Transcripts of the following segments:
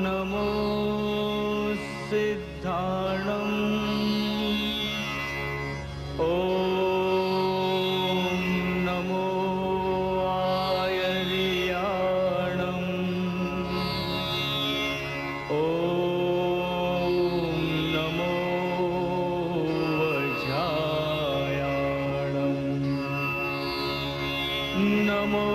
नमो सिद्धाणम् नमो आयर्याणम् नमो वज्रायाणम् नमो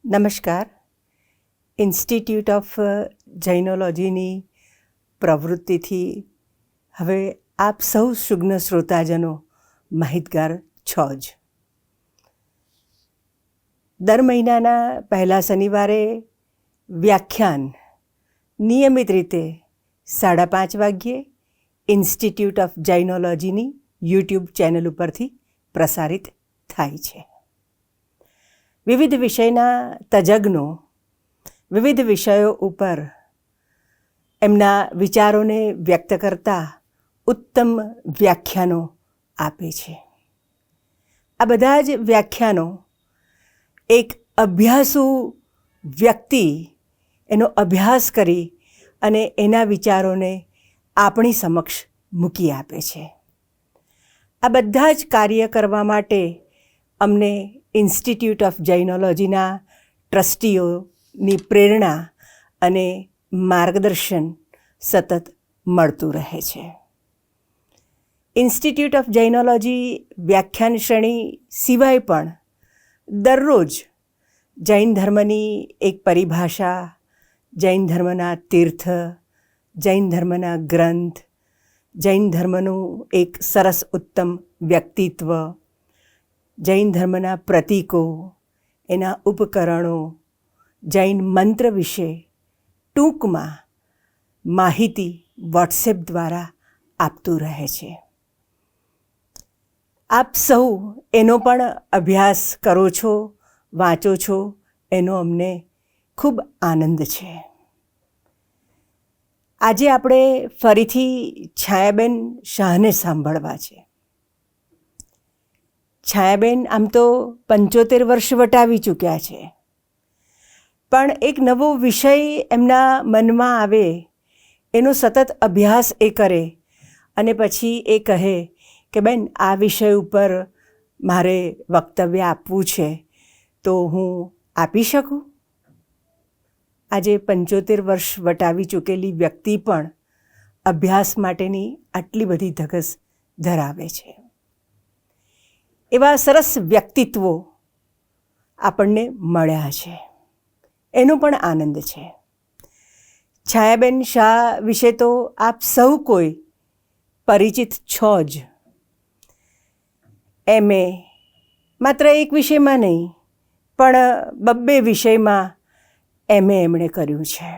નમસ્કાર. Institute of જૈનોલોજીની પ્રવૃત્તિથી હવે આપ સૌ સુજ્ઞ શ્રોતાજનો માહિતગાર છો જ. દર મહિનાના પહેલા શનિવારે વ્યાખ્યાન નિયમિત રીતે 5:30 વાગ્યે ઇન્સ્ટિટ્યૂટ ઓફ જૈનોલોજીની યુટ્યુબ ચેનલ ઉપરથી પ્રસારિત થાય છે. વિવિધ વિષયના તજજ્ઞો વિવિધ વિષયો ઉપર એમના વિચારોને વ્યક્ત કરતા ઉત્તમ વ્યાખ્યાનો આપે છે. આ બધા જ વ્યાખ્યાનો એક અભ્યાસુ વ્યક્તિ એનો અભ્યાસ કરી અને એના વિચારોને આપણી સમક્ષ મૂકી આપે છે. આ બધા જ કાર્ય કરવા માટે અમને ઇન્સ્ટિટ્યૂટ ઓફ જૈનોલોજીના ટ્રસ્ટીઓની પ્રેરણા અને માર્ગદર્શન સતત મળતું રહે છે. ઇન્સ્ટિટ્યૂટ ઓફ જૈનોલોજી વ્યાખ્યાન શ્રેણી સિવાય પણ દરરોજ જૈન ધર્મની એક પરિભાષા, જૈન ધર્મના તીર્થ, જૈન ધર્મના ગ્રંથ, જૈન ધર્મનું એક સરસ ઉત્તમ વ્યક્તિત્વ, જૈન ધર્મના પ્રતીકો, એના ઉપકરણો, જૈન મંત્ર વિશે ટૂંકમાં માહિતી વોટ્સએપ દ્વારા આપતું રહે છે. આપ સૌ એનો પણ અભ્યાસ કરો છો, વાંચો છો, એનો અમને ખૂબ આનંદ છે. આજે આપણે ફરીથી છાયાબેન શાહને સાંભળવા છે. છાયાબેન આમ તો 75 વર્ષ વટાવી ચૂક્યા છે, પણ એક નવો વિષય એમના મનમાં આવે, એનો સતત અભ્યાસ એ કરે અને પછી એ કહે કે બેન આ વિષય ઉપર મારે વક્તવ્ય આપવું છે તો હું આપી શકું. આજે 75 વર્ષ વટાવી ચૂકેલી વ્યક્તિ પણ અભ્યાસ માટેની આટલી બધી ધગશ ધરાવે છે. એવા સરસ વ્યક્તિત્વો આપણને મળ્યા છે, એનો પણ આનંદ છે. છાયાબેન શાહ વિશે તો આપ સૌ કોઈ પરિચિત છો જ. MA માત્ર એક વિષયમાં નહીં પણ 2 વિષયમાં MA એમણે કર્યું છે.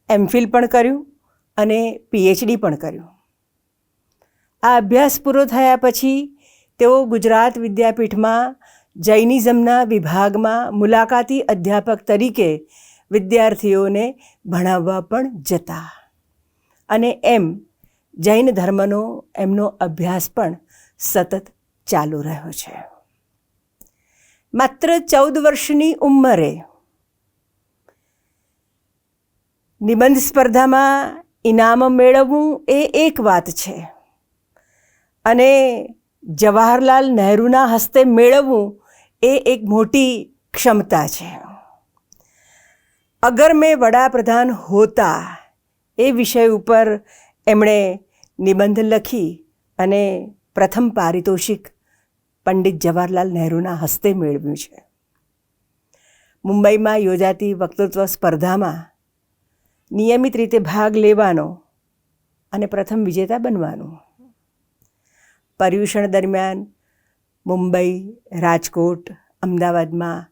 MPhil પણ કર્યું અને PhD પણ કર્યું. આ અભ્યાસ પૂરો થયા પછી તેઓ ગુજરાત વિદ્યાપીઠમાં જૈનિઝમના વિભાગમાં મુલાકાતી અધ્યાપક તરીકે વિદ્યાર્થીઓને ભણાવવા પણ જતા અને એમ જૈન ધર્મનો એમનો અભ્યાસ પણ સતત ચાલુ રહ્યો છે. માત્ર 14 વર્ષની ઉંમરે નિબંધ સ્પર્ધામાં ઇનામ મેળવવું એ એક વાત છે અને જવાહરલાલ નહેરુના હસ્તે મેળવવું એ એક મોટી ક્ષમતા છે. અગર મેં વડાપ્રધાન હોતા એ વિષય ઉપર એમણે નિબંધ લખી અને પ્રથમ પારિતોષિક પંડિત જવાહરલાલ નહેરુના હસ્તે મેળવ્યું છે. મુંબઈમાં યોજાતી વક્તૃત્વ સ્પર્ધામાં નિયમિત રીતે ભાગ લેવાનો અને પ્રથમ વિજેતા બનવાનું. પર્યુષણ દરમિયાન મુંબઈ, રાજકોટ, અમદાવાદમાં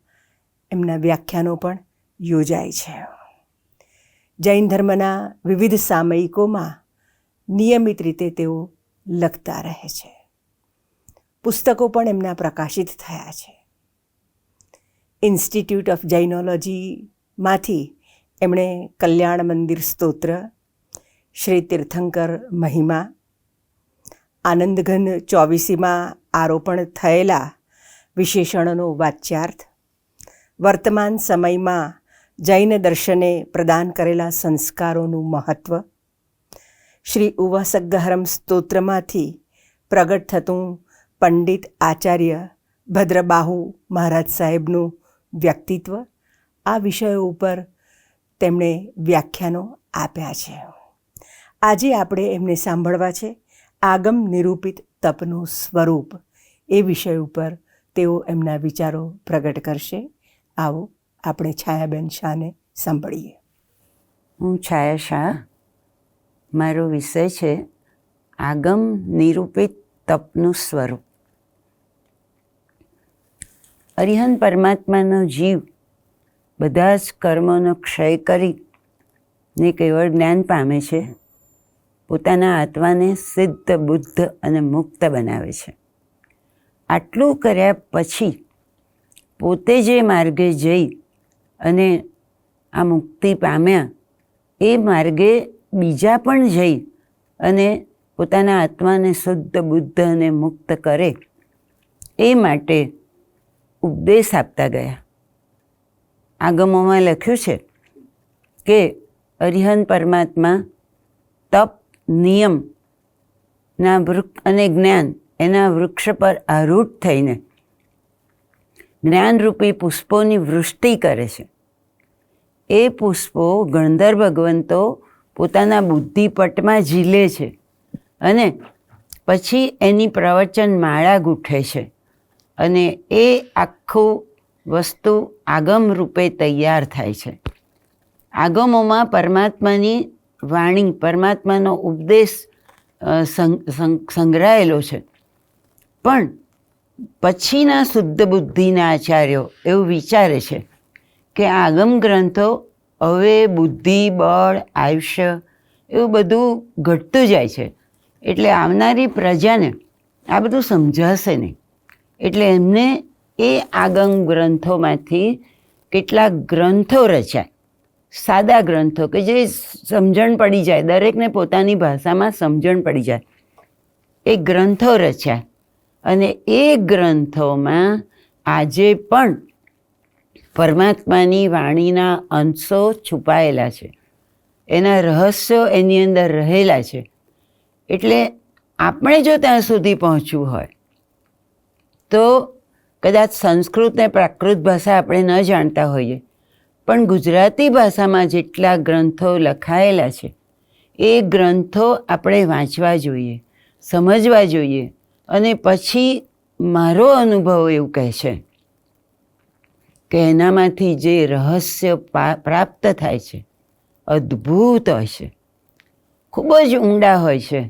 એમના વ્યાખ્યાનો પણ યોજાય છે. જૈન ધર્મના વિવિધ સામયિકોમાં નિયમિત રીતે તેઓ લખતા રહે છે. પુસ્તકો પણ એમના પ્રકાશિત થયા છે. ઇન્સ્ટિટ્યૂટ ઓફ જૈનોલોજીમાંથી એમણે કલ્યાણ મંદિર સ્તોત્ર, શ્રી તીર્થંકર મહિમા, આનંદઘન ચોવીસીમાં આરોપણ થયેલા વિશેષણોનો વાચ્યાર્થ, વર્તમાન સમયમાં જૈન દર્શને પ્રદાન કરેલા સંસ્કારોનું મહત્ત્વ, શ્રી ઉવાસગહરમ સ્તોત્રમાંથી પ્રગટ થતું પંડિત આચાર્ય ભદ્રબાહુ મહારાજ સાહેબનું વ્યક્તિત્વ, આ વિષયો ઉપર તેમણે વ્યાખ્યાનો આપ્યા છે. આજે આપણે એમને સાંભળવા છે આગમ નિરૂપિત તપનું સ્વરૂપ. એ વિષય ઉપર તેઓ એમના વિચારો પ્રગટ કરશે. આવો આપણે છાયાબેન શાહને સાંભળીએ. હું છાયા શાહ. મારો વિષય છે આગમ નિરૂપિત તપનું સ્વરૂપ. અરિહંત પરમાત્માનો જીવ બધા જ કર્મોનો ક્ષય કરીને કેવળ જ્ઞાન પામે છે. પોતાના આત્માને સિદ્ધ, બુદ્ધ અને મુક્ત બનાવે છે. આટલું કર્યા પછી પોતે જે માર્ગે જઈ અને આ મુક્તિ પામ્યા, એ માર્ગે બીજા પણ જઈ અને પોતાના આત્માને શુદ્ધ, બુદ્ધ અને મુક્ત કરે, એ માટે ઉપદેશ આપતા ગયા. આગમોમાં લખ્યું છે કે અરિહંત પરમાત્મા તપ, નિયમના વૃક્ષ અને જ્ઞાન એના વૃક્ષ પર આરૂઢ થઈને જ્ઞાનરૂપી પુષ્પોની વૃષ્ટિ કરે છે. એ પુષ્પો ગણધર ભગવંતો પોતાના બુદ્ધિપટમાં ઝીલે છે અને પછી એની પ્રવચન માળા ગૂંથે છે અને એ આખું વસ્તુ આગમ રૂપે તૈયાર થાય છે. આગમોમાં પરમાત્માની વાણી, પરમાત્માનો ઉપદેશ સંગ્રહાયેલો છે. પણ પછીના શુદ્ધ બુદ્ધિના આચાર્યો એવું વિચારે છે કે આગમ ગ્રંથો હવે બુદ્ધિ, બળ, આયુષ્ય એવું બધું ઘટતું જાય છે, એટલે આવનારી પ્રજાને આ બધું સમજાશે નહીં. એટલે એમને એ આગમ ગ્રંથોમાંથી કેટલાક ગ્રંથો રચ્યા, સાદા ગ્રંથો કે જે સમજણ પડી જાય, દરેકને પોતાની ભાષામાં સમજણ પડી જાય, એ ગ્રંથો રચ્યા. અને એ ગ્રંથોમાં આજે પણ પરમાત્માની વાણીના અંશો છુપાયેલા છે, એના રહસ્યો એની અંદર રહેલા છે. એટલે આપણે જો ત્યાં સુધી પહોંચવું હોય તો કદાચ સંસ્કૃત ને પ્રાકૃત ભાષા આપણે ન જાણતા હોઈએ, પણ ગુજરાતી ભાષામાં જેટલા ગ્રંથો લખાયેલા છે એ ગ્રંથો આપણે વાંચવા જોઈએ, સમજવા જોઈએ. અને પછી મારો અનુભવ એવું કહે છે કે એનામાંથી જે રહસ્ય પ્રાપ્ત થાય છે અદ્ભુત હોય છે, ખૂબ જ ઊંડા હોય છે,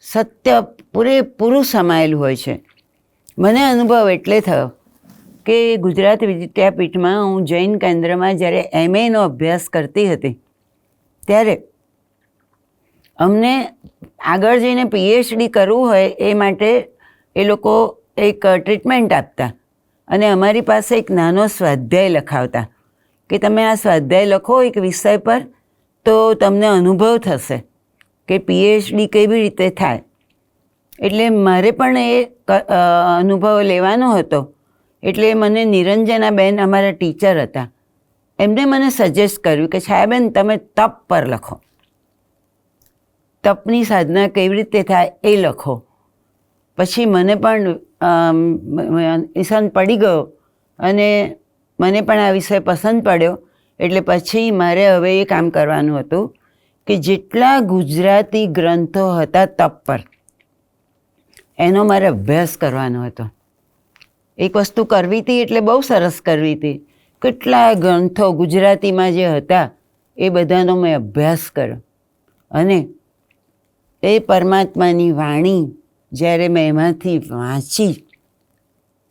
સત્ય પૂરેપૂરું સમાયેલું હોય છે. મને અનુભવ એટલે થયો કે ગુજરાત વિદ્યાપીઠમાં હું જૈન કેન્દ્રમાં જ્યારે MA નો અભ્યાસ કરતી હતી ત્યારે અમને આગળ જઈને PhD કરવું હોય એ માટે એ લોકો એક ટ્રીટમેન્ટ આપતા અને અમારી પાસે એક નાનો સ્વાધ્યાય લખાવતા કે તમે આ સ્વાધ્યાય લખો એક વિષય પર તો તમને અનુભવ થશે કે PhD કેવી રીતે થાય. એટલે મારે પણ એ અનુભવ લેવાનો હતો. એટલે મને નિરંજનાબેન અમારા ટીચર હતા, એમને મને સજેસ્ટ કર્યું કે છાયાબેન તમે તપ પર લખો, તપની સાધના કેવી રીતે થાય એ લખો. પછી મને પણ ઈશાન પડી ગયો અને મને પણ આ વિષય પસંદ પડ્યો. એટલે પછી મારે હવે એ કામ કરવાનું હતું કે જેટલા ગુજરાતી ગ્રંથો હતા તપ પર એનો મારે અભ્યાસ કરવાનો હતો. એક વસ્તુ કરવી હતી એટલે બહુ સરસ કરવી હતી. કેટલા ગ્રંથો ગુજરાતીમાં જે હતા એ બધાનો મેં અભ્યાસ કર્યો અને એ પરમાત્માની વાણી જ્યારે મેં એમાંથી વાંચી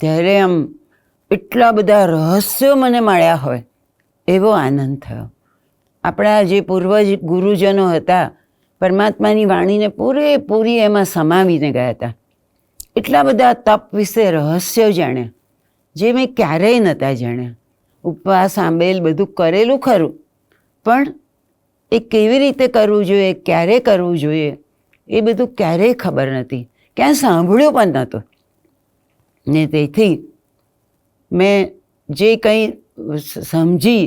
ત્યારે આમ એટલા બધા રહસ્યો મને મળ્યા હોય એવો આનંદ થયો. આપણા જે પૂર્વજ ગુરુજનો હતા પરમાત્માની વાણીને પૂરેપૂરી એમાં સમાવીને ગયા હતા. એટલા બધા તપ વિશે રહસ્યો જાણ્યા જે મેં ક્યારેય નહોતા જાણ્યા. ઉપવાસ આંબેલ બધું કરેલું ખરું, પણ એ કેવી રીતે કરવું જોઈએ, ક્યારે કરવું જોઈએ એ બધું ક્યારેય ખબર નહોતી, ક્યાં સાંભળ્યું પણ નહોતું. ને તેથી મેં જે કંઈ સમજી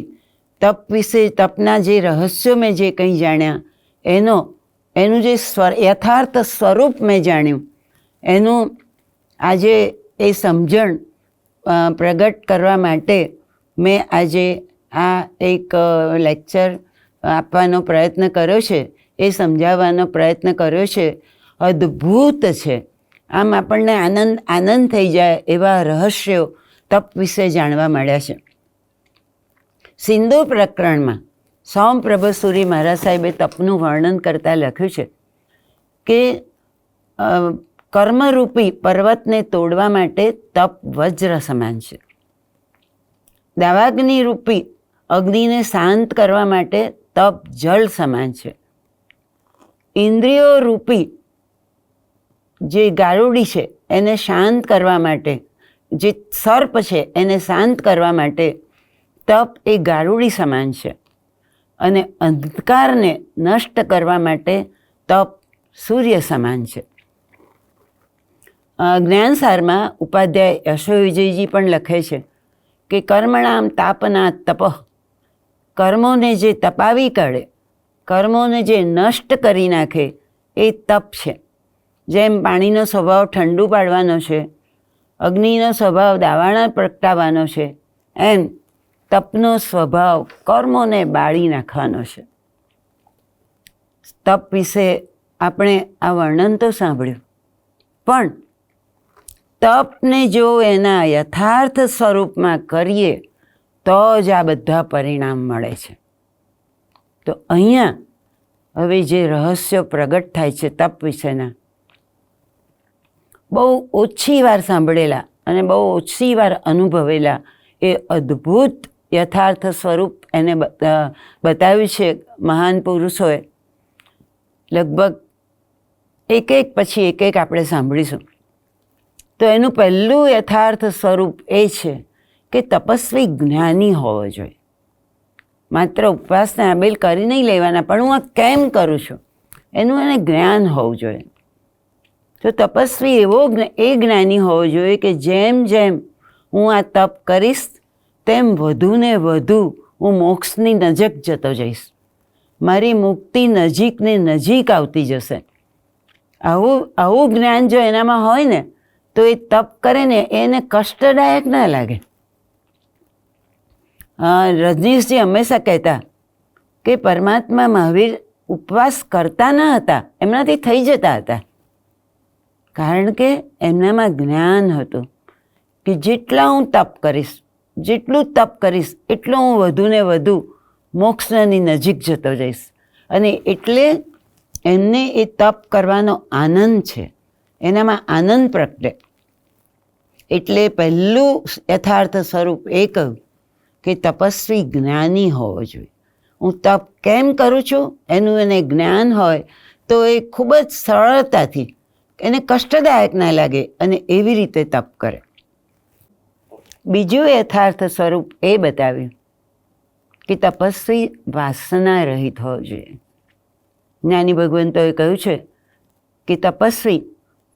તપ વિશે, તપના જે રહસ્યો મેં જે કંઈ જાણ્યા એનું જે યથાર્થ સ્વરૂપ મેં જાણ્યું એનું આજે એ સમજણ પ્રગટ કરવા માટે મેં આજે આ એક લેક્ચર આપવાનો પ્રયત્ન કર્યો છે, એ સમજાવવાનો પ્રયત્ન કર્યો છે. અદ્ભુત છે. આમ આપણને આનંદ થઈ જાય એવા રહસ્યો તપ વિશે જાણવા મળ્યા છે. સિંધુ પ્રકરણમાં સોમપ્રભસુરી મહારાજ સાહેબે તપનું વર્ણન કરતાં લખ્યું છે કે કર્મરૂપી પર્વતને તોડવા માટે તપ વજ્ર સમાન છે. દાવાગ્નિ રૂપી અગ્નિને શાંત કરવા માટે તપ જળ સમાન છે. ઇન્દ્રિયો રૂપી જે ગારુડી છે એને શાંત કરવા માટે, જે સર્પ છે એને શાંત કરવા માટે તપ એ ગારુડી સમાન છે. અને અંધકારને નષ્ટ કરવા માટે તપ સૂર્ય સમાન છે. જ્ઞાનસારમાં ઉપાધ્યાય યશોવિજયજી પણ લખે છે કે કર્મણામ તાપના તપ, કર્મોને જે તપાવી કાઢે, કર્મોને જે નષ્ટ કરી નાખે એ તપ છે. જેમ પાણીનો સ્વભાવ ઠંડુ પાડવાનો છે, અગ્નિનો સ્વભાવ દાવાણા પ્રગટાવવાનો છે, એમ તપનો સ્વભાવ કર્મોને બાળી નાખવાનો છે. તપ વિશે આપણે આ વર્ણન તો સાંભળ્યું, પણ તપને જો એના યથાર્થ સ્વરૂપમાં કરીએ તો જ આ બધા પરિણામ મળે છે. તો અહીંયા હવે જે રહસ્યો પ્રગટ થાય છે તપ વિશેના, બહુ ઓછી વાર સાંભળેલા અને બહુ ઓછી વાર અનુભવેલા એ અદ્ભુત યથાર્થ સ્વરૂપ એને બતાવ્યું છે મહાન પુરુષોએ. લગભગ એક પછી એક આપણે સાંભળીશું. તો એનું પહેલું યથાર્થ સ્વરૂપ એ છે કે તપસ્વી જ્ઞાની હોવો જોઈએ. માત્ર ઉપવાસને આંબેલ કરી નહીં લેવાના, પણ હું આ કેમ કરું છું એનું એને જ્ઞાન હોવું જોઈએ. તો તપસ્વી એ જ્ઞાની હોવો જોઈએ કે જેમ જેમ હું આ તપ કરીશ તેમ વધુ ને વધુ હું મોક્ષની નજીક જતો જઈશ, મારી મુક્તિ નજીક ને નજીક આવતી જશે. આવું જ્ઞાન જો એનામાં હોય ને તો એ તપ કરે ને એને કષ્ટદાયક ના લાગે. રજનીશજી હંમેશા કહેતા કે પરમાત્મા મહાવીર ઉપવાસ કરતા ન હતા, એમનાથી થઈ જતા હતા, કારણ કે એમનામાં જ્ઞાન હતું કે જેટલા હું તપ કરીશ, જેટલું તપ કરીશ એટલું હું વધુ ને વધુ મોક્ષની નજીક જતો જઈશ. અને એટલે એમને એ તપ કરવાનો આનંદ છે, એનામાં આનંદ પ્રગટે. એટલે પહેલું યથાર્થ સ્વરૂપ એ કહ્યું કે તપસ્વી જ્ઞાની હોવો જોઈએ. હું તપ કેમ કરું છું એનું એને જ્ઞાન હોય તો એ ખૂબ જ સરળતાથી, એને કષ્ટદાયક ના લાગે અને એવી રીતે તપ કરે. બીજું યથાર્થ સ્વરૂપ એ બતાવ્યું કે તપસ્વી વાસના રહિત હોવો જોઈએ. જ્ઞાની ભગવંતોએ કહ્યું છે કે તપસ્વી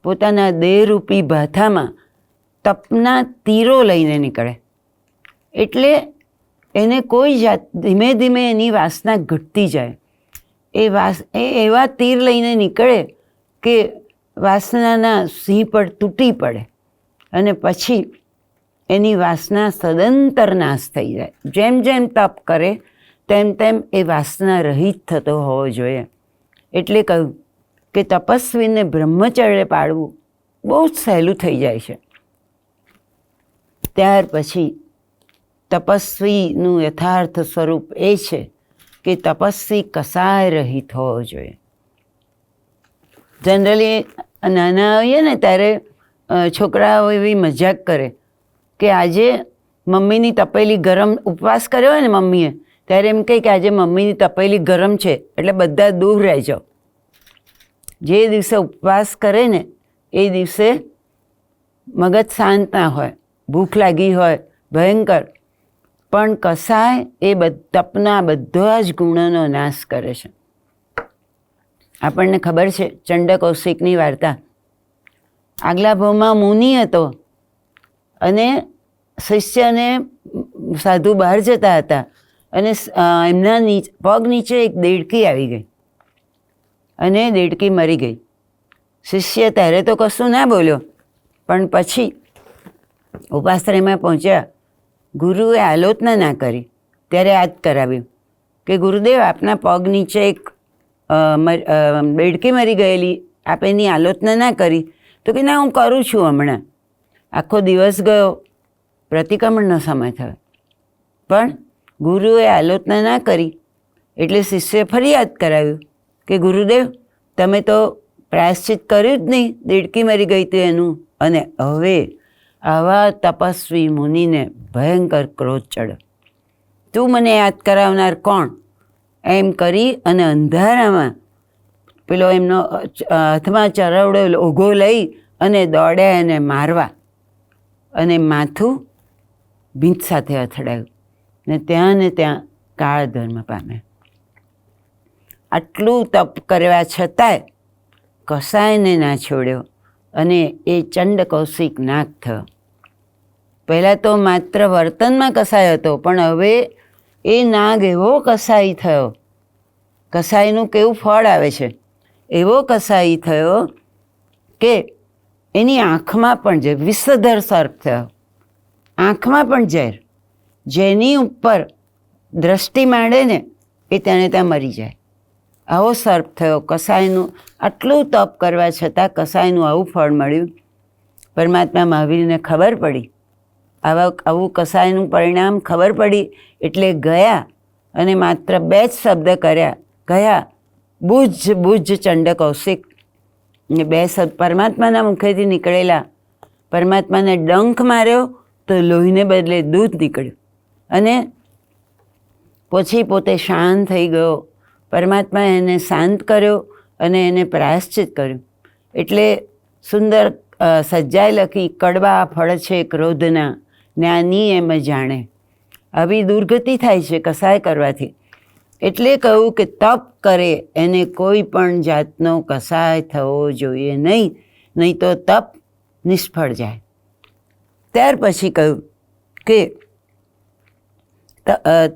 પોતાના દેહરૂપી ભાથામાં તપના તીરો લઈને નીકળે, એટલે એને કોઈ જાત ધીમે ધીમે એની વાસના ઘટતી જાય. એ એવા તીર લઈને નીકળે કે વાસનાના સિંહ પર તૂટી પડે અને પછી એની વાસના સદંતર નાશ થઈ જાય. જેમ જેમ તપ કરે તેમ તેમ એ વાસના રહિત થતો હોવો જોઈએ. એટલે કહ્યું કે તપસ્વીને બ્રહ્મચર્ય પાળવું બહુ જ સહેલું થઈ જાય છે. ત્યાર પછી તપસ્વીનું યથાર્થ સ્વરૂપ એ છે કે તપસ્વી કસાય રહિત હોવો જોઈએ. જનરલી નાના હોઈએ ને ત્યારે છોકરાઓ એવી મજાક કરે કે આજે મમ્મીની તપેલી ગરમ, ઉપવાસ કર્યો હોય ને મમ્મીએ, ત્યારે એમ કહે કે આજે મમ્મીની તપેલી ગરમ છે એટલે બધા દૂર રહેજો. જે દિવસે ઉપવાસ કરે ને એ દિવસે મગજ શાંત ના હોય, ભૂખ લાગી હોય ભયંકર, પણ કસાય એ તપના બધા જ ગુણોનો નાશ કરે છે. આપણને ખબર છે ચંડ કૌશિકની વાર્તા. આગલા ભાવમાં મુનિ હતો અને શિષ્યને સાધુ બહાર જતા હતા અને એમના પગ નીચે એક દેડકી આવી ગઈ અને દેડકી મરી ગઈ. શિષ્ય ત્યારે તો કશું ના બોલ્યો, પણ પછી ઉપાશ્રયમાં પહોંચ્યા, ગુરુએ આલોચના ના કરી. ત્યારે યાદ કરાવ્યું કે ગુરુદેવ, આપના પગ નીચે એક દેડકી મરી ગયેલી, આપ એની આલોચના ના કરી. તો કે ના, હું કરું છું હમણાં. આખો દિવસ ગયો, પ્રતિક્રમણનો સમય થયો, પણ ગુરુએ આલોચના ના કરી. એટલે શિષ્યએ ફરી યાદ કરાવ્યું કે ગુરુદેવ, તમે તો પ્રાયશ્ચિત કર્યું જ નહીં, દેડકી મરી ગઈ હતી એનું. અને હવે આવા તપસ્વી મુનિને ભયંકર ક્રોધ ચડ્યો. તું મને યાદ કરાવનાર કોણ? એમ કરી અને અંધારામાં પેલો એમનો હાથમાં ચરવડો ઓઘો લઈ અને દોડ્યા એને મારવા, અને માથું ભીંત સાથે અથડાયું ને ત્યાં કાળ ધર્મ પામે. આટલું તપ કરવા છતાંય કસાયને ના છોડ્યો અને એ ચંડ કૌશિક નાગ થયો. પહેલાં તો માત્ર વર્તનમાં કસાય હતો, પણ હવે એ નાગ એવો કસાઈ થયો. કસાઈનું કેવું ફળ આવે છે, એવો કસાઈ થયો કે એની આંખમાં પણ ઝેર, વિષધર સર્પ થયો. આંખમાં પણ ઝેર, જેની ઉપર દ્રષ્ટિ માંડે ને એ તેને ત્યાં મરી જાય, આવો સર્પ થયો. કસાઈનું આટલું તપ કરવા છતાં કસાઈનું આવું ફળ મળ્યું. પરમાત્મા મહાવીરને ખબર પડી, આવું કસાઈનું પરિણામ ખબર પડી, એટલે ગયા અને માત્ર 2 જ શબ્દ કર્યા. ગયા, બુજ બુજ ચંડ કૌશિક. ને 2 શબ્દ પરમાત્માના મુખેથી નીકળેલા. પરમાત્માને ડંખ માર્યો તો લોહીને બદલે દૂધ નીકળ્યું, અને પછી પોતે શાંત થઈ ગયો. પરમાત્માએ એને શાંત કર્યો અને એને પ્રાયશ્ચિત કર્યું. એટલે સુંદર સજ્જાએ લખી, કડવા ફળ છે ક્રોધના, જ્ઞાની એમ જાણે. આવી દુર્ગતિ થાય છે કસાય કરવાથી. એટલે કહ્યું કે તપ કરે એને કોઈ પણ જાતનો કસાય થવો જોઈએ નહીં, નહીં તો તપ નિષ્ફળ જાય. ત્યાર પછી કહ્યું કે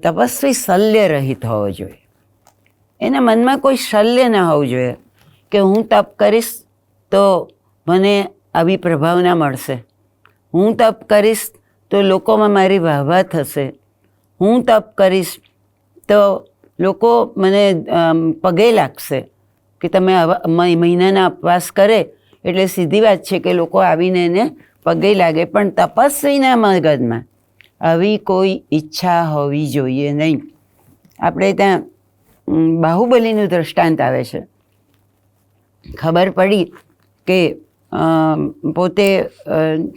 તપસ્વી શલ્ય રહિત હોવો જોઈએ. એના મનમાં કોઈ શલ્ય ના હોવું જોઈએ કે હું તપ કરીશ તો મને આવી પ્રભાવના મળશે, હું તપ કરીશ તો લોકોમાં મારી વાહવા થશે, હું તપ કરીશ તો લોકો મને પગે લાગશે. કે તમે મહિનાના ઉપવાસ કરે એટલે સીધી વાત છે કે લોકો આવીને એને પગે લાગે, પણ તપસ્વીના મગજમાં આવી કોઈ ઈચ્છા હોવી જોઈએ નહીં. આપણે ત્યાં બાહુબલીનું દૃષ્ટાંત આવે છે. ખબર પડી કે પોતે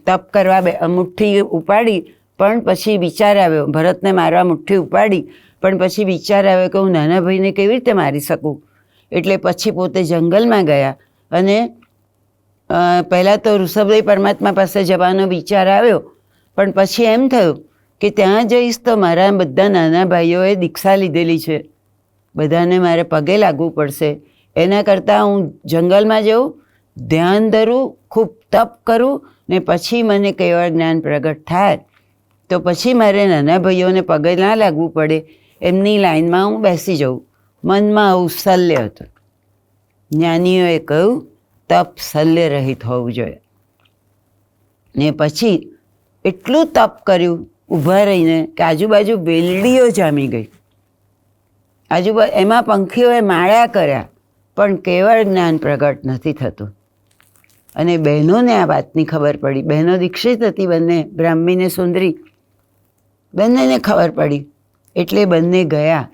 તપ કરવા મુઠ્ઠી ઉપાડી, પણ પછી વિચાર આવ્યો, ભરતને મારવા મુઠ્ઠી ઉપાડી, પણ પછી વિચાર આવ્યો કે હું નાના ભાઈને કેવી રીતે મારી શકું. એટલે પછી પોતે જંગલમાં ગયા અને પહેલાં તો ઋષભદેવ પરમાત્મા પાસે જવાનો વિચાર આવ્યો, પણ પછી એમ થયું કે ત્યાં જઈશ તો મારા બધા નાના ભાઈઓએ દીક્ષા લીધેલી છે, બધાને મારે પગે લાગવું પડશે. એના કરતાં હું જંગલમાં જઉં, ધ્યાન ધરું, ખૂબ તપ કરું ને પછી મને કેવળ જ્ઞાન પ્રગટ થાય તો પછી મારે નાના ભાઈઓને પગે ના લાગવું પડે, એમની લાઈનમાં હું બેસી જાઉં. મનમાં આવું શલ્ય હતું. જ્ઞાનીઓએ કહ્યું તપ શલ્ય રહિત હોવું જોઈએ. ને પછી એટલું તપ કર્યું ઊભા રહીને કે આજુબાજુ વેલડીઓ જામી ગઈ, એમાં પંખીઓએ માળા કર્યા, પણ કેવળ જ્ઞાન પ્રગટ નથી થતું. અને બહેનોને આ વાતની ખબર પડી. બહેનો દીક્ષિત હતી બંને, બ્રાહ્મી ને સુંદરી, બંનેને ખબર પડી. એટલે બંને ગયા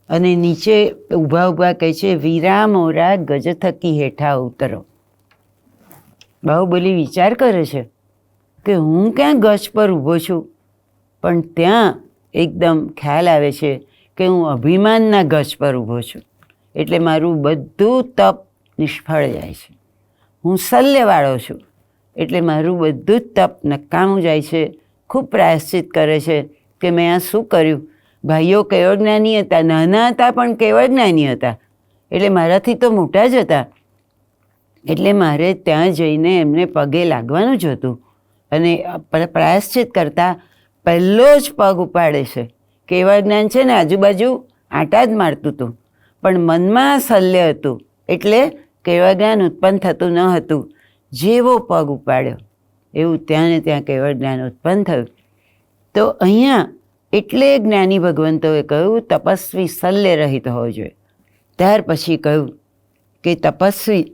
અને નીચે ઊભા ઊભા કહે છે, વીરા મોરા ગજ થકી હેઠા ઉતરો. બાહુબલી વિચાર કરે છે કે હું ક્યાં ગજ પર ઊભો છું, પણ ત્યાં એકદમ ખ્યાલ આવે છે કે હું અભિમાનના ગજ પર ઊભો છું, એટલે મારું બધું તપ નિષ્ફળ જાય છે. હું શલ્યવાળો છું એટલે મારું બધું જ તપ નકામું જાય છે. ખૂબ પ્રાયશ્ચિત કરે છે કે મેં આ શું કર્યું. ભાઈઓ કેવળ જ્ઞાની હતા, નાના હતા પણ કેવળ જ્ઞાની હતા, એટલે મારાથી તો મોટા જ હતા, એટલે મારે ત્યાં જઈને એમને પગે લાગવાનું જ હતું. અને પ્રાયશ્ચિત કરતાં પહેલો જ પગ ઉપાડે છે. કેવળ જ્ઞાન છે ને આજુબાજુ આંટા જ મારતું હતું, પણ મનમાં શલ્ય હતું એટલે કેવળ જ્ઞાન ઉત્પન્ન થતું ન હતું. જેવો પગ ઉપાડ્યો એવું ત્યાં ને ત્યાં કેવળ જ્ઞાન ઉત્પન્ન થયું. તો અહીંયા એટલે જ્ઞાની ભગવંતોએ કહ્યું તપસ્વી શલ્ય રહિત હોવો જોઈએ. ત્યાર પછી કહ્યું કે તપસ્વી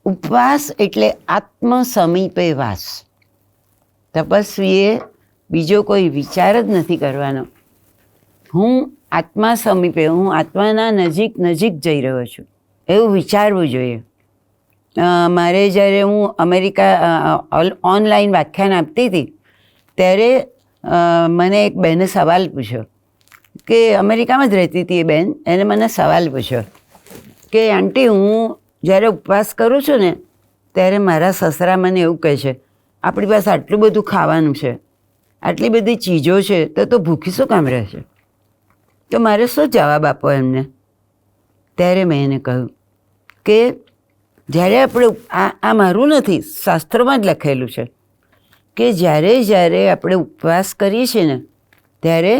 ઉપવાસ એટલે આત્મ સમીપે વાસ. તપસ્વીએ બીજો કોઈ વિચાર જ નથી કરવાનો. હું આત્મા સમીપે, હું આત્માના નજીક નજીક જઈ રહ્યો છું એવું વિચારવું જોઈએ. મારે જ્યારે હું અમેરિકા ઓનલાઈન વ્યાખ્યાન આપતી હતી ત્યારે મને એક બહેને સવાલ પૂછ્યો કે અમેરિકામાં જ રહેતી હતી એ બહેન, એને મને સવાલ પૂછ્યો કે આંટી હું જ્યારે ઉપવાસ કરું છું ને ત્યારે મારા સસરા મને એવું કહે છે આપણી પાસે આટલું બધું ખાવાનું છે, આટલી બધી ચીજો છે, તો ભૂખી શું કામ રહે છે? તો મારે શું જવાબ આપો એમને? ત્યારે મેં એને કહ્યું કે જ્યારે આપણે આ મારું નથી, શાસ્ત્રોમાં જ લખેલું છે કે જ્યારે આપણે ઉપવાસ કરીએ છીએ ને ત્યારે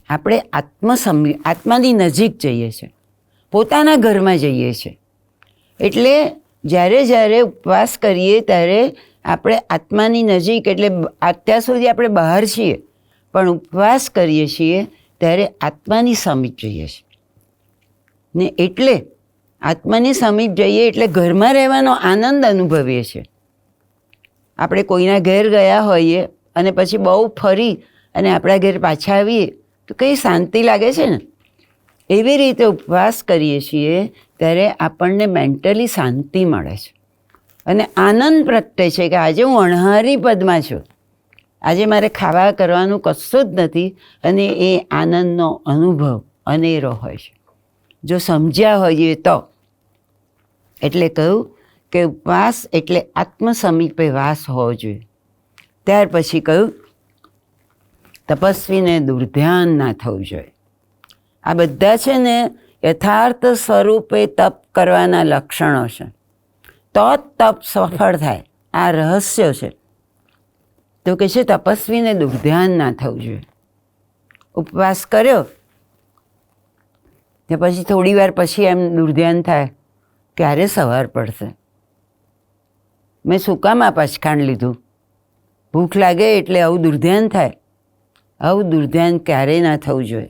આપણે આત્માની નજીક જઈએ છીએ, પોતાના ઘરમાં જઈએ છીએ. એટલે જ્યારે ઉપવાસ કરીએ ત્યારે આપણે આત્માની નજીક, એટલે અત્યાર સુધી આપણે બહાર છીએ પણ ઉપવાસ કરીએ છીએ ત્યારે આત્માની સમીપ જઈએ છીએ. ને એટલે આત્માની સમીપ જઈએ એટલે ઘરમાં રહેવાનો આનંદ અનુભવીએ છીએ. આપણે કોઈના ઘેર ગયા હોઈએ અને પછી બહુ ફરી અને આપણા ઘેર પાછા આવીએ તો કઈ શાંતિ લાગે છે ને, એવી રીતે ઉપવાસ કરીએ છીએ ત્યારે આપણને મેન્ટલી શાંતિ મળે છે અને આનંદ પ્રગટે છે કે આજે હું અણહારી પદમાં છું, આજે મારે ખાવા કરવાનું કશું જ નથી. અને એ આનંદનો અનુભવ અનેરો હોય છે જો સમજ્યા હોઈએ તો. એટલે કહ્યું કે ઉપવાસ એટલે આત્મ સમીપે વાસ હોવો જોઈએ. ત્યાર પછી કહ્યું તપસ્વીને દુર્ધ્યાન ના થવું જોઈએ. આ બધા છે ને યથાર્થ સ્વરૂપે તપ કરવાના લક્ષણો છે, તો જ તપ સફળ થાય. આ રહસ્ય છે. તો કે છે તપસ્વીને દુર્ધ્યાન ના થવું જોઈએ. ઉપવાસ કર્યો ને પછી થોડી વાર પછી એમ દુર્ધ્યાન થાય ક્યારે સવાર પડશે, મેં શું કામ આ પચખાંડ લીધું, ભૂખ લાગે એટલે આવું દુર્ધ્યાન થાય. આવું દુર્ધ્યાન ક્યારેય ના થવું જોઈએ.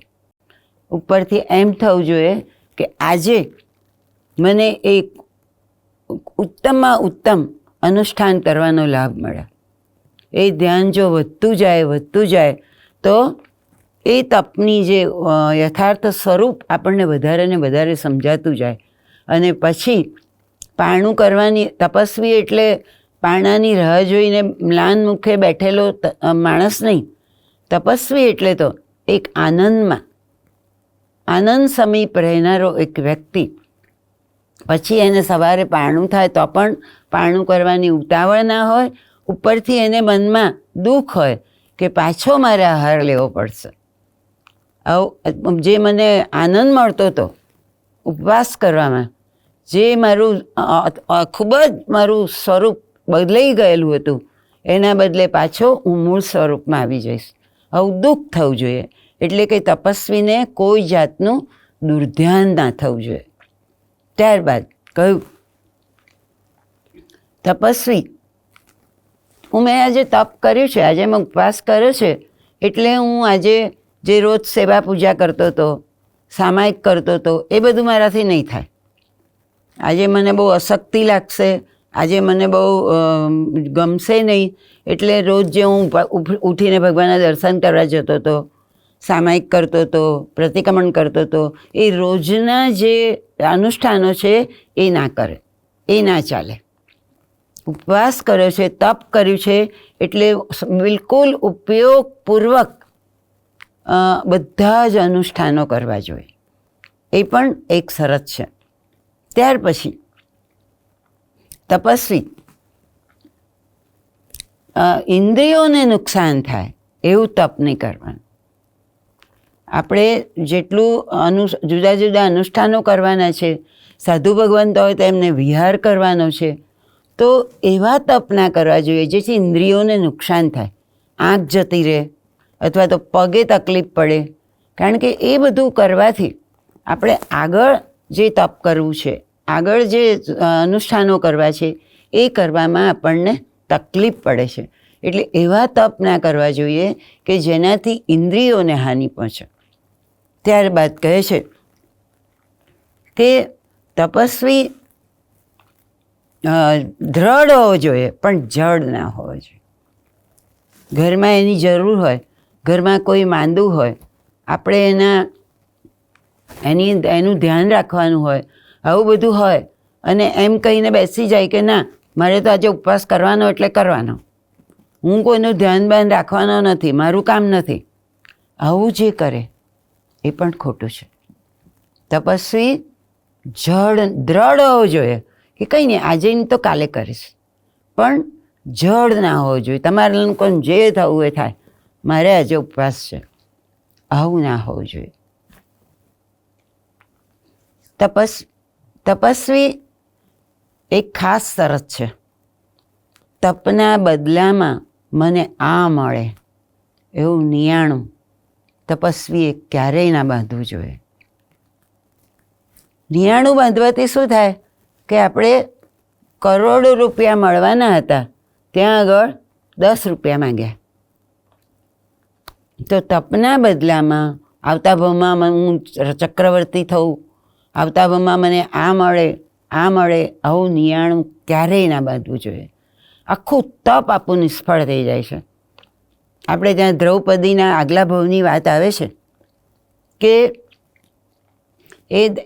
ઉપરથી એમ થવું જોઈએ કે આજે મને એક ઉત્તમમાં ઉત્તમ અનુષ્ઠાન કરવાનો લાભ મળે. એ ધ્યાન જો વધતું જાય તો એ તપની જે યથાર્થ સ્વરૂપ આપણને વધારે ને વધારે સમજાતું જાય. અને પછી પારણું કરવાની, તપસ્વી એટલે પારણાની રાહ જોઈને મ્લાન મુખે બેઠેલો માણસ નહીં. તપસ્વી એટલે તો એક આનંદમાં, આનંદ સમીપ રહેનારો એક વ્યક્તિ. પછી એને સવારે પારણું થાય તો પણ પારણું કરવાની ઉતાવળ ના હોય. ઉપરથી એને મનમાં દુઃખ હોય કે પાછો મારે આહાર લેવો પડશે. આવું જે મને આનંદ મળતો હતો ઉપવાસ કરવામાં, જે મારું ખૂબ જ મારું સ્વરૂપ બદલાઈ ગયેલું હતું, એના બદલે પાછો હું મૂળ સ્વરૂપમાં આવી જઈશ. આવું દુઃખ થવું જોઈએ. એટલે કે તપસ્વીને કોઈ જાતનું દુર્ધ્યાન ના થવું જોઈએ. ત્યારબાદ કહ્યું તપસ્વી, મેં આજે તપ કર્યું છે, આજે મેં ઉપવાસ કર્યો છે, એટલે હું આજે જે રોજ સેવા પૂજા કરતો હતો, સામાયિક કરતો હતો, એ બધું મારાથી નહીં થાય. આજે મને બહુ અશક્તિ લાગશે, આજે મને બહુ ગમશે નહીં, એટલે રોજ જે હું ઉઠીને ભગવાનના દર્શન કરવા જતો હતો, સામાયિક કરતો હતો, પ્રતિક્રમણ કરતો હતો, એ રોજના જે અનુષ્ઠાનો છે એ ના કરે, એ ના ચાલે. ઉપવાસ કર્યો છે, તપ કર્યું છે, એટલે બિલકુલ ઉપયોગપૂર્વક બધા જ અનુષ્ઠાનો કરવા જોઈએ. એ પણ એક શરત છે. ત્યાર પછી તપસ્વી ઇન્દ્રિયોને નુકસાન થાય એવું તપ નહીં કરવાનું. આપણે જેટલું જુદા જુદા અનુષ્ઠાનો કરવાના છે, સાધુ ભગવંત હોય તો એમને વિહાર કરવાનો છે, તો એવા તપ ના કરવા જોઈએ જેથી ઇન્દ્રિયોને નુકસાન થાય, આંખ જતી રહે અથવા તો પગે તકલીફ પડે. કારણ કે એ બધું કરવાથી આપણે આગળ જે તપ કરવું છે, આગળ જે અનુષ્ઠાનો કરવા છે એ કરવામાં આપણને તકલીફ પડે છે. એટલે એવા તપ ના કરવા જોઈએ કે જેનાથી ઇન્દ્રિયોને હાનિ પહોંચે. ત્યારબાદ કહે છે કે તપસ્વી દ્રઢ હોવો જોઈએ પણ જડ ના હોવો જોઈએ. ઘરમાં એની જરૂર હોય, ઘરમાં કોઈ માંદું હોય, આપણે એનું ધ્યાન રાખવાનું હોય, આવું બધું હોય અને એમ કહીને બેસી જાય કે ના મારે તો આજે ઉપવાસ કરવાનો એટલે કરવાનો, હું કોઈનું ધ્યાન બાન રાખવાનો નથી, મારું કામ નથી, આવું જે કરે એ પણ ખોટું છે. તપસ્વી દ્રઢ હોવો જોઈએ કે કંઈ નહીં આજે નહીં તો કાલે કરીશ, પણ જડ ના હોવો જોઈએ. તમારે લોકોને જે થવું એ થાય, મારે આજે ઉપવાસ છે, આવું ના હોવું જોઈએ. તપસ્વી એક ખાસ શરત છે, તપના બદલામાં મને આ મળે એવું નિયાણું તપસ્વીએ ક્યારેય ના બાંધવું જોઈએ. નિયાણું બાંધવાથી શું થાય કે આપણે કરોડો રૂપિયા મળવાના હતા, ત્યાં આગળ 10 રૂપિયા માંગ્યા. તો તપના બદલામાં આવતા ભાવમાં હું ચક્રવર્તી થઉં, આવતા ભાવમાં મને આ મળે, આવું નિયાણું ક્યારેય ના બાંધવું જોઈએ. આખું તપ આપણું નિષ્ફળ થઈ જાય છે. આપણે ત્યાં દ્રૌપદીના આગલા ભાવની વાત આવે છે કે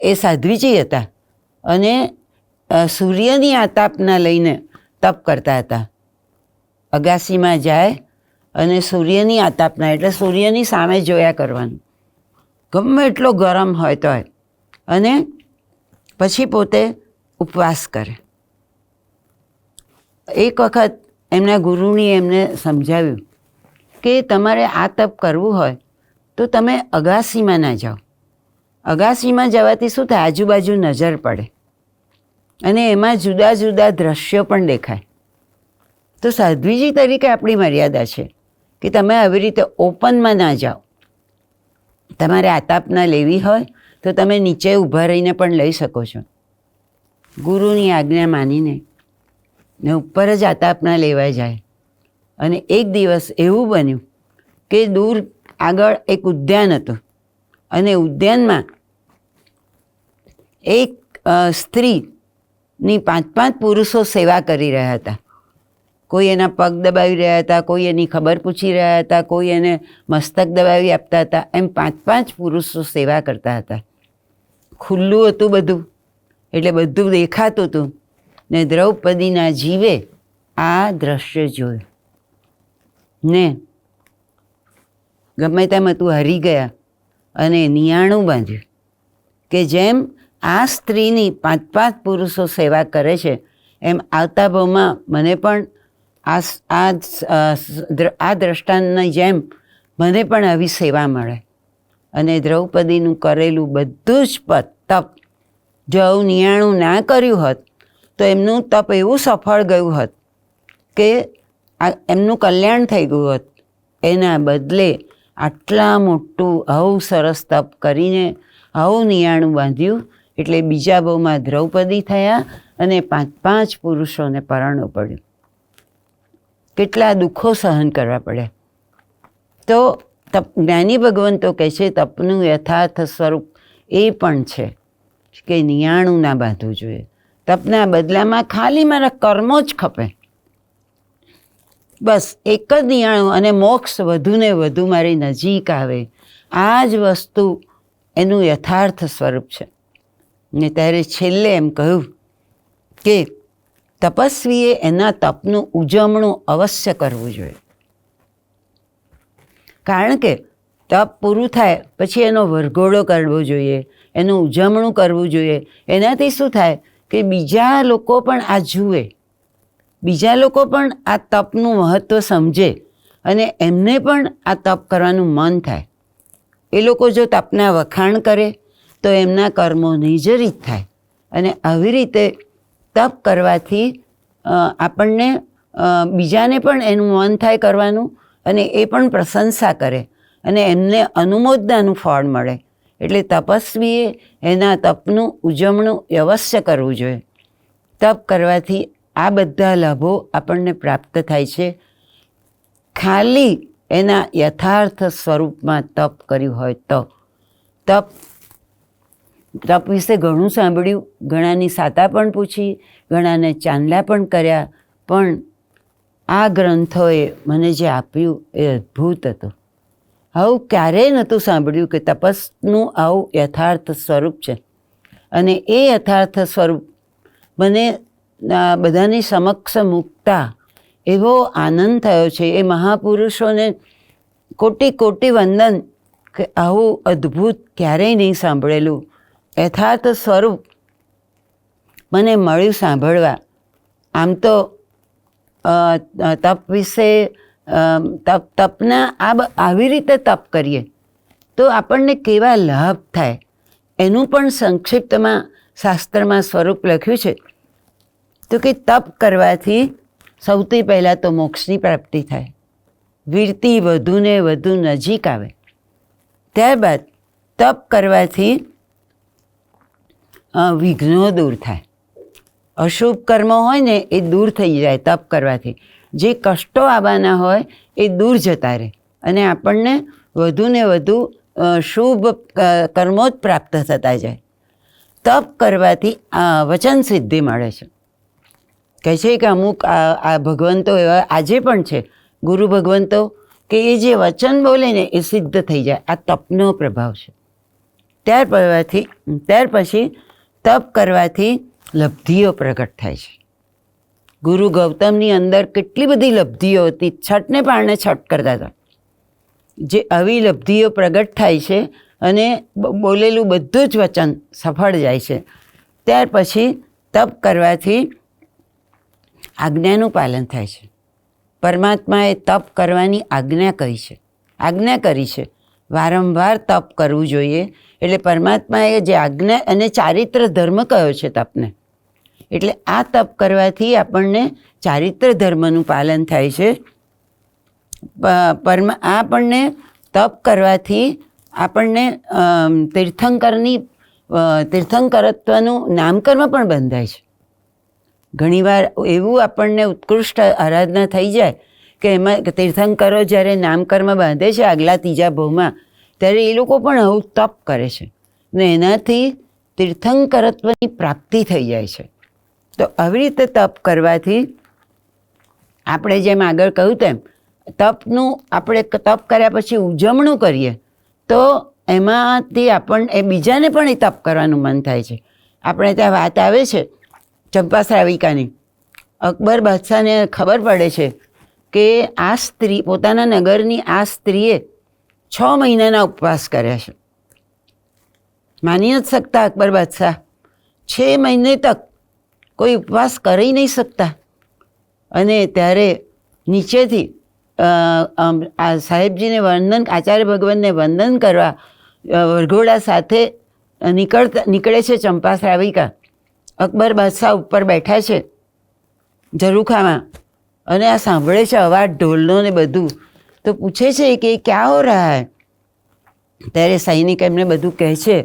એ સાધ્વીજી હતા અને સૂર્યની આતાપના લઈને તપ કરતા હતા. અગાસીમાં જાય અને સૂર્યની આતાપના એટલે સૂર્યની સામે જોયા કરવાનું, ગમે એટલો ગરમ હોય તોય, અને પછી પોતે ઉપવાસ કરે. એક વખત એમના ગુરુની એમને સમજાવ્યું કે તમારે આ તપ કરવું હોય તો તમે અગાસીમાં ના જાઓ. અગાસીમાં જવાથી શું થાય, આજુબાજુ નજર પડે અને એમાં જુદા જુદા દ્રશ્યો પણ દેખાય. તો સાધ્વીજી તરીકે આપણી મર્યાદા છે કે તમે આવી રીતે ઓપનમાં ના જાઓ. તમારે આતાપના લેવી હોય તો તમે નીચે ઊભા રહીને પણ લઈ શકો છો, ગુરુની આજ્ઞા માનીને, ને ઉપર જ આતાપના લેવા જાય. અને એક દિવસ એવું બન્યું કે દૂર આગળ એક ઉદ્યાન હતું અને ઉદ્યાનમાં એક સ્ત્રીની 5 પુરુષો સેવા કરી રહ્યા હતા. કોઈ એના પગ દબાવી રહ્યા હતા, કોઈ એની ખબર પૂછી રહ્યા હતા, કોઈ એને મસ્તક દબાવી આપતા હતા. એમ 5 પુરુષો સેવા કરતા હતા. ખુલ્લું હતું બધું, એટલે બધું દેખાતું હતું. ને દ્રૌપદીના જીવે આ દ્રશ્ય જોયું ને ગમે તેમ હતું, હારી ગયા અને નિયાણું બાંધ્યું કે જેમ આ સ્ત્રીની 5 પુરુષો સેવા કરે છે એમ આવતા ભાવમાં મને પણ આ દ્રષ્ટાંતની જેમ મને પણ આવી સેવા મળે. અને દ્રૌપદીનું કરેલું બધું જ તપ જો આવું નિયાણું ના કર્યું હોત તો એમનું તપ એવું સફળ ગયું હોત કે એમનું કલ્યાણ થઈ ગયું હોત. એના બદલે આટલા મોટું આવું સરસ તપ કરીને આવું નિયાણું બાંધ્યું, એટલે બીજા ભાવમાં દ્રૌપદી થયા અને 5 પુરુષોને પરણવું પડ્યું. કેટલા દુઃખો સહન કરવા પડે. તો જ્ઞાની ભગવંતો કહે છે તપનું યથાર્થ સ્વરૂપ એ પણ છે કે નિયાણું ના બાંધવું જોઈએ. તપના બદલામાં ખાલી મારા કર્મો જ ખપે, બસ એક જ નિયાણું, અને મોક્ષ વધુ ને વધુ મારી નજીક આવે, આ જ વસ્તુ એનું યથાર્થ સ્વરૂપ છે. ને ત્યારે છેલ્લે એમ કહ્યું કે તપસ્વીએ એના તપનું ઉજવણું અવશ્ય કરવું જોઈએ. કારણ કે તપ પૂરું થાય પછી એનો વરઘોડો કરવો જોઈએ, એનું ઉજવણું કરવું જોઈએ. એનાથી શું થાય કે બીજા લોકો પણ આ જુએ, બીજા લોકો પણ આ તપનું મહત્ત્વ સમજે અને એમને પણ આ તપ કરવાનું મન થાય. એ લોકો જો તપના વખાણ કરે તો એમના કર્મો નિર્જરિત થાય. અને આવી રીતે તપ કરવાથી આપણને બીજાને પણ એનું મન થાય કરવાનું અને એ પણ પ્રશંસા કરે અને એમને અનુમોદનાનું ફળ મળે. એટલે તપસ્વીએ એના તપનું ઉજવણું અવશ્ય કરવું જોઈએ. તપ કરવાથી આ બધા લાભો આપણને પ્રાપ્ત થાય છે. ખાલી એના યથાર્થ સ્વરૂપમાં તપ કર્યું હોય તો. તપ વિશે ઘણું સાંભળ્યું, ઘણાની સાતા પણ પૂછી, ઘણાને ચાંદલા પણ કર્યા, પણ આ ગ્રંથોએ મને જે આપ્યું એ અદ્ભુત હતું. આવું ક્યારેય નહોતું સાંભળ્યું કે તપસનું આવું યથાર્થ સ્વરૂપ છે. અને એ યથાર્થ સ્વરૂપ મને બધાની સમક્ષ મૂકતા એવો આનંદ થયો છે. એ મહાપુરુષોને કોટી કોટી વંદન કે આવું અદ્ભુત ક્યારેય નહીં સાંભળેલું યથાર્થ સ્વરૂપ મને મળ્યું સાંભળવા. આમ તો તપ વિશે તપના આવી રીતે તપ કરીએ તો આપણને કેવા લાભ થાય એનું પણ સંક્ષિપ્તમાં શાસ્ત્રમાં સ્વરૂપ લખ્યું છે. તો કે તપ કરવાથી સૌથી પહેલાં તો મોક્ષની પ્રાપ્તિ થાય, વીરતિ વધુને વધુ નજીક આવે. ત્યારબાદ તપ કરવાથી વિઘ્નો દૂર થાય, અશુભ કર્મો હોય ને એ દૂર થઈ જાય તપ કરવાથી. જે કષ્ટો આવવાના હોય એ દૂર જતા રહે અને આપણને વધુને વધુ શુભ કર્મો જ પ્રાપ્ત થતા જાય. તપ કરવાથી વચન સિદ્ધિ મળે છે. કહે છે કે અમુક આ ભગવંતો એવા આજે પણ છે, ગુરુ ભગવંતો, કે એ જે વચન બોલે ને એ સિદ્ધ થઈ જાય. આ તપનો પ્રભાવ છે. ત્યાર પછી તપ કરવાથી લબ્ધિઓ પ્રગટ થાય છે. ગુરુ ગૌતમની અંદર કેટલી બધી લબ્ધિઓ હતી, છઠને પારણે છઠ કરતા હતા. જે આવી લબ્ધિઓ પ્રગટ થાય છે અને બોલેલું બધું જ વચન સફળ જાય છે. ત્યાર પછી તપ કરવાથી આજ્ઞાનું પાલન થાય છે. પરમાત્માએ તપ કરવાની આજ્ઞા કરી છે. વારંવાર તપ કરવું જોઈએ. એટલે પરમાત્માએ જે આજ્ઞા અને ચારિત્ર ધર્મ કયો છે તપને. એટલે આ તપ કરવાથી આપણને ચારિત્ર ધર્મનું પાલન થાય છે. આપણને તપ કરવાથી આપણને તીર્થંકરત્વનું નામકર્મ પણ બંધાય છે. ઘણીવાર એવું આપણને ઉત્કૃષ્ટ આરાધના થઈ જાય કે એમાં તીર્થંકરો જ્યારે નામકર્મ બાંધે છે આગલા ત્રીજા ભાવમાં, ત્યારે એ લોકો પણ આવું તપ કરે છે ને એનાથી તીર્થંકરત્વની પ્રાપ્તિ થઈ જાય છે. તો આવી રીતે તપ કરવાથી આપણે જેમ આગળ કહ્યું તેમ તપનું આપણે તપ કર્યા પછી ઉજવણું કરીએ તો એમાંથી આપણને બીજાને પણ એ તપ કરવાનું મન થાય છે. આપણે ત્યાં વાત આવે છે ચંપાશ્રાવિકાની. અકબર બાદશાહને ખબર પડે છે કે આ સ્ત્રી, પોતાના નગરની આ સ્ત્રીએ 6 મહિનાના ઉપવાસ કર્યા છે. માની નથી શકતા અકબર બાદશાહ, 6 મહિને તક કોઈ ઉપવાસ કરી નહીં શકતા. અને ત્યારે નીચેથી આ સાહેબજીને આચાર્ય ભગવાનને વંદન કરવા વરઘોડા સાથે નીકળે છે ચંપાશ્રાવિકા. અકબર બાદશાહ ઉપર બેઠા છે ઝરૂખામાં અને આ સાંભળે છે અવાજ ઢોલનો ને બધું. તો પૂછે છે કે ક્યાં હો રહા હૈ. ત્યારે સૈનિક એમને બધું કહે છે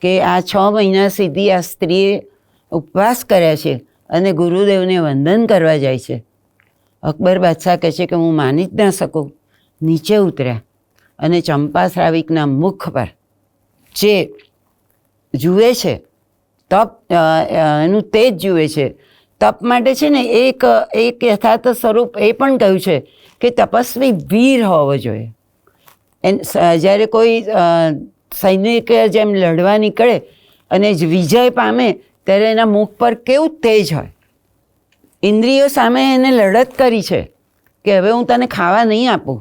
કે આ 6 મહિના સુધી આ સ્ત્રીએ ઉપવાસ કર્યા છે અને ગુરુદેવને વંદન કરવા જાય છે. અકબર બાદશાહ કહે છે કે હું માની જ ના શકું. નીચે ઉતર્યા અને ચંપાશ્રાવિકના મુખ પર જે જુએ છે તપ, એનું તેજ જુએ છે. તપ માટે છે ને એક યથાર્થ સ્વરૂપ એ પણ કહ્યું છે કે તપસ્વી વીર હોવો જોઈએ. જ્યારે કોઈ સૈનિક જેમ લડવા નીકળે અને વિજય પામે ત્યારે એના મુખ પર કેવું તેજ હોય. ઇન્દ્રિયો સામે એને લડત કરી છે કે હવે હું તને ખાવા નહીં આપું,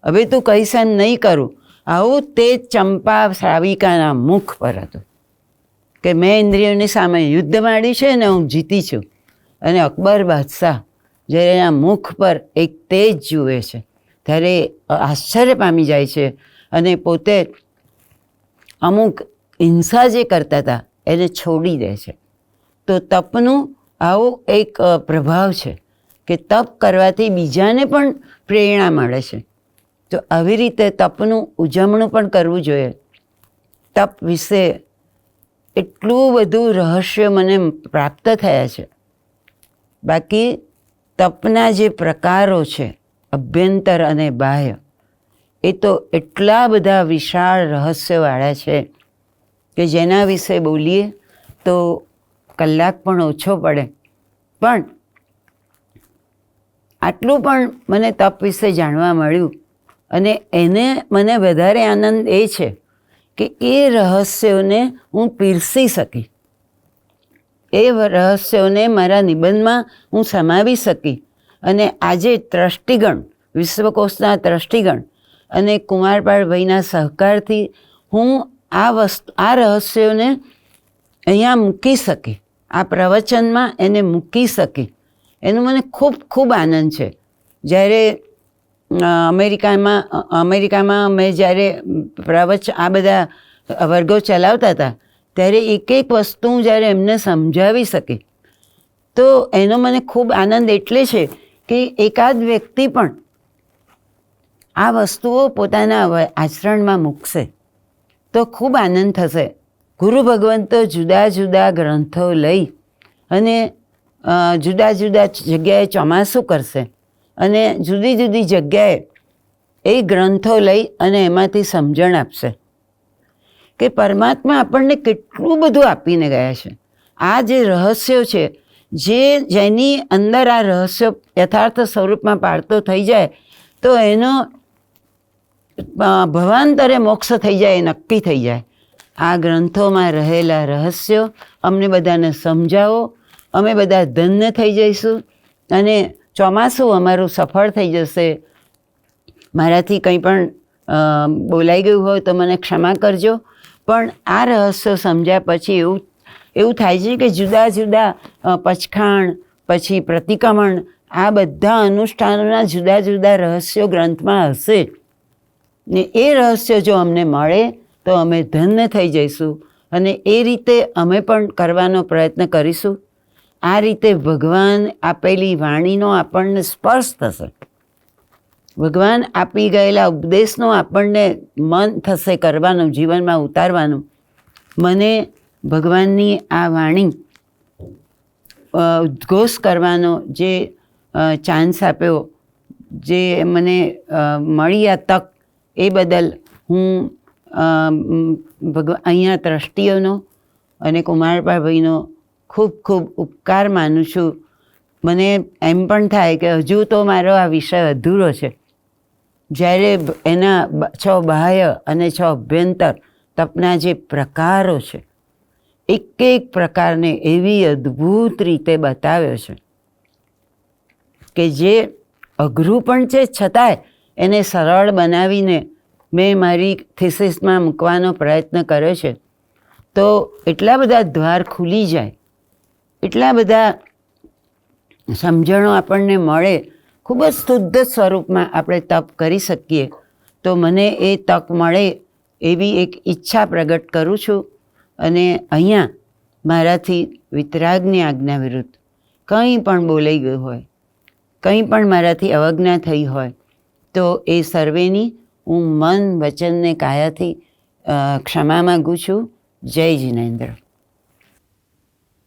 હવે તું કહીશ એમ નહીં કરું. આવું તે ચંપા શ્રાવિકાના મુખ પર હતું કે મેં ઇન્દ્રિયોની સામે યુદ્ધ માંડ્યું છે અને હું જીતી છું. અને અકબર બાદશાહ જ્યારે એના મુખ પર એક તેજ જુએ છે ત્યારે આશ્ચર્ય પામી જાય છે અને પોતે અમુક હિંસા જે કરતા હતા એને છોડી દે છે. તો તપનું આવો એક પ્રભાવ છે કે તપ કરવાથી બીજાને પણ પ્રેરણા મળે છે. તો આવી રીતે તપનું ઉજવણું પણ કરવું જોઈએ. તપ વિશે એટલું બધું રહસ્ય મને પ્રાપ્ત થયા છે. બાકી તપના જે પ્રકારો છે અભ્યંતર અને બાહ્ય, એ તો એટલા બધા વિશાળ રહસ્યવાળા છે કે જેના વિશે બોલીએ તો કલાક પણ ઓછો પડે. પણ આટલું પણ મને તપ વિશે જાણવા મળ્યું અને એને મને વધારે આનંદ એ છે કે એ રહસ્યોને હું પીરસી શકી, એ રહસ્યોને મારા નિબંધમાં હું સમાવી શકી. અને આજે ટ્રસ્ટીગણ, વિશ્વકોશના ટ્રસ્ટીગણ અને કુમારપાળભાઈના સહકારથી હું આ રહસ્યોને અહીંયા મૂકી શકી, આ પ્રવચનમાં એને મૂકી શકી. એનું મને ખૂબ ખૂબ આનંદ છે. જ્યારે અમેરિકામાં મેં જ્યારે આ બધા વર્ગો ચલાવતા હતા ત્યારે એક એક વસ્તુ હું જ્યારે એમને સમજાવી શકી તો એનો મને ખૂબ આનંદ એટલે છે કે એકાદ વ્યક્તિ પણ આ વસ્તુઓ પોતાના આચરણમાં મૂકશે તો ખૂબ આનંદ થશે. ગુરુ ભગવંતો જુદા જુદા ગ્રંથો લઈ અને જુદા જુદા જગ્યાએ ચોમાસું કરશે અને જુદી જુદી જગ્યાએ એ ગ્રંથો લઈ અને એમાંથી સમજણ આપશે કે પરમાત્મા આપણને કેટલું બધું આપીને ગયા છે. આ જે રહસ્યો છે, જેની અંદર આ રહસ્યો યથાર્થ સ્વરૂપમાં પાડતો થઈ જાય તો એનો ભવાંતરે મોક્ષ થઈ જાય, એ નક્કી થઈ જાય. આ ગ્રંથોમાં રહેલા રહસ્યો અમને બધાને સમજાવો, અમે બધા ધન્ય થઈ જઈશું અને ચોમાસું અમારું સફળ થઈ જશે. મારાથી કંઈ પણ બોલાઈ ગયું હોય તો મને ક્ષમા કરજો. પણ આ રહસ્યો સમજ્યા પછી એવું થાય છે કે જુદા જુદા પચખાણ પછી પ્રતિક્રમણ આ બધા અનુષ્ઠાનોના જુદા જુદા રહસ્યો ગ્રંથમાં હશે ને એ રહસ્યો જો અમને મળે તો અમે ધન્ય થઈ જઈશું અને એ રીતે અમે પણ કરવાનો પ્રયત્ન કરીશું. આ રીતે ભગવાન આપેલી વાણીનો આપણને સ્પર્શ થશે, ભગવાન આપી ગયેલા ઉપદેશનો આપણને મન થશે કરવાનું, જીવનમાં ઉતારવાનું. મને ભગવાનની આ વાણી ઉદ્ઘોષ કરવાનો જે ચાન્સ આપ્યો, જે મને મળી આ તક, એ બદલ હું અહીંયા ટ્રસ્ટીઓનો અને કુમારપાળભાઈનો ખૂબ ખૂબ ઉપકાર માનું છું. મને એમ પણ થાય કે હજુ તો મારો આ વિષય અધૂરો છે. જ્યારે એના 6 બાહ્ય અને 6 અભ્યંતર તપના જે પ્રકારો છે, એક એક પ્રકારને એવી અદ્ભુત રીતે બતાવ્યો છે કે જે અઘરું પણ છે છતાંય એને સરળ બનાવીને મેં મારી થીસીસમાં મૂકવાનો પ્રયત્ન કર્યો છે. તો એટલા બધા દ્વાર ખુલી જાય, એટલા બધા સમજણો આપણને મળે, ખૂબ જ શુદ્ધ સ્વરૂપમાં આપણે તપ કરી શકીએ. તો મને એ તક મળે એવી એક ઈચ્છા પ્રગટ કરું છું. અને અહીંયા મારાથી વિતરાગની આજ્ઞા વિરુદ્ધ કંઈ પણ બોલાઈ ગયું હોય, કંઈ પણ મારાથી અવજ્ઞા થઈ હોય તો એ સર્વેની હું મન વચન ને કાયાથી ક્ષમા માગું છું. જય જિનેન્દ્ર.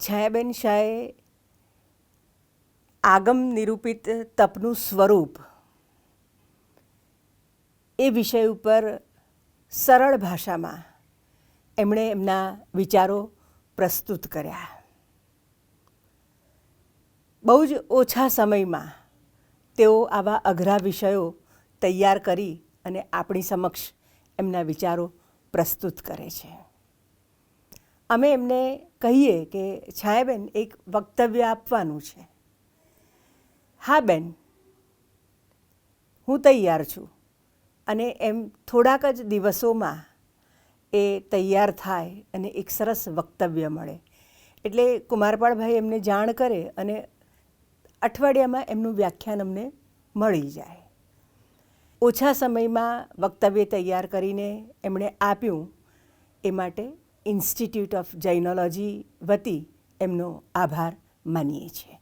છાયાબેન શાહે આગમ નિરૂપિત તપનું સ્વરૂપ એ વિષય ઉપર સરળ ભાષામાં એમણે એમના વિચારો પ્રસ્તુત કર્યા. બહુ જ ઓછા સમયમાં તેઓ આવા અઘરા વિષયો તૈયાર કરી અને આપણી સમક્ષ એમના વિચારો પ્રસ્તુત કરે છે. અમે એમને કહીએ કે છાયાબેન એક વક્તવ્ય આપવાનું છે. હા બેન, હું તૈયાર છું. અને એમ થોડાક જ દિવસોમાં એ તૈયાર થાય અને એક સરસ વક્તવ્ય મળે. એટલે કુમારપાળભાઈ એમને જાણ કરે અને અઠવાડિયામાં એમનું વ્યાખ્યાન અમને મળી જાય. ઓછા સમયમાં વક્તવ્ય તૈયાર કરીને એમણે આપ્યું એ માટે ઇન્સ્ટિટ્યૂટ ઓફ જૈનોલોજી વતી એમનો આભાર માનીએ છીએ.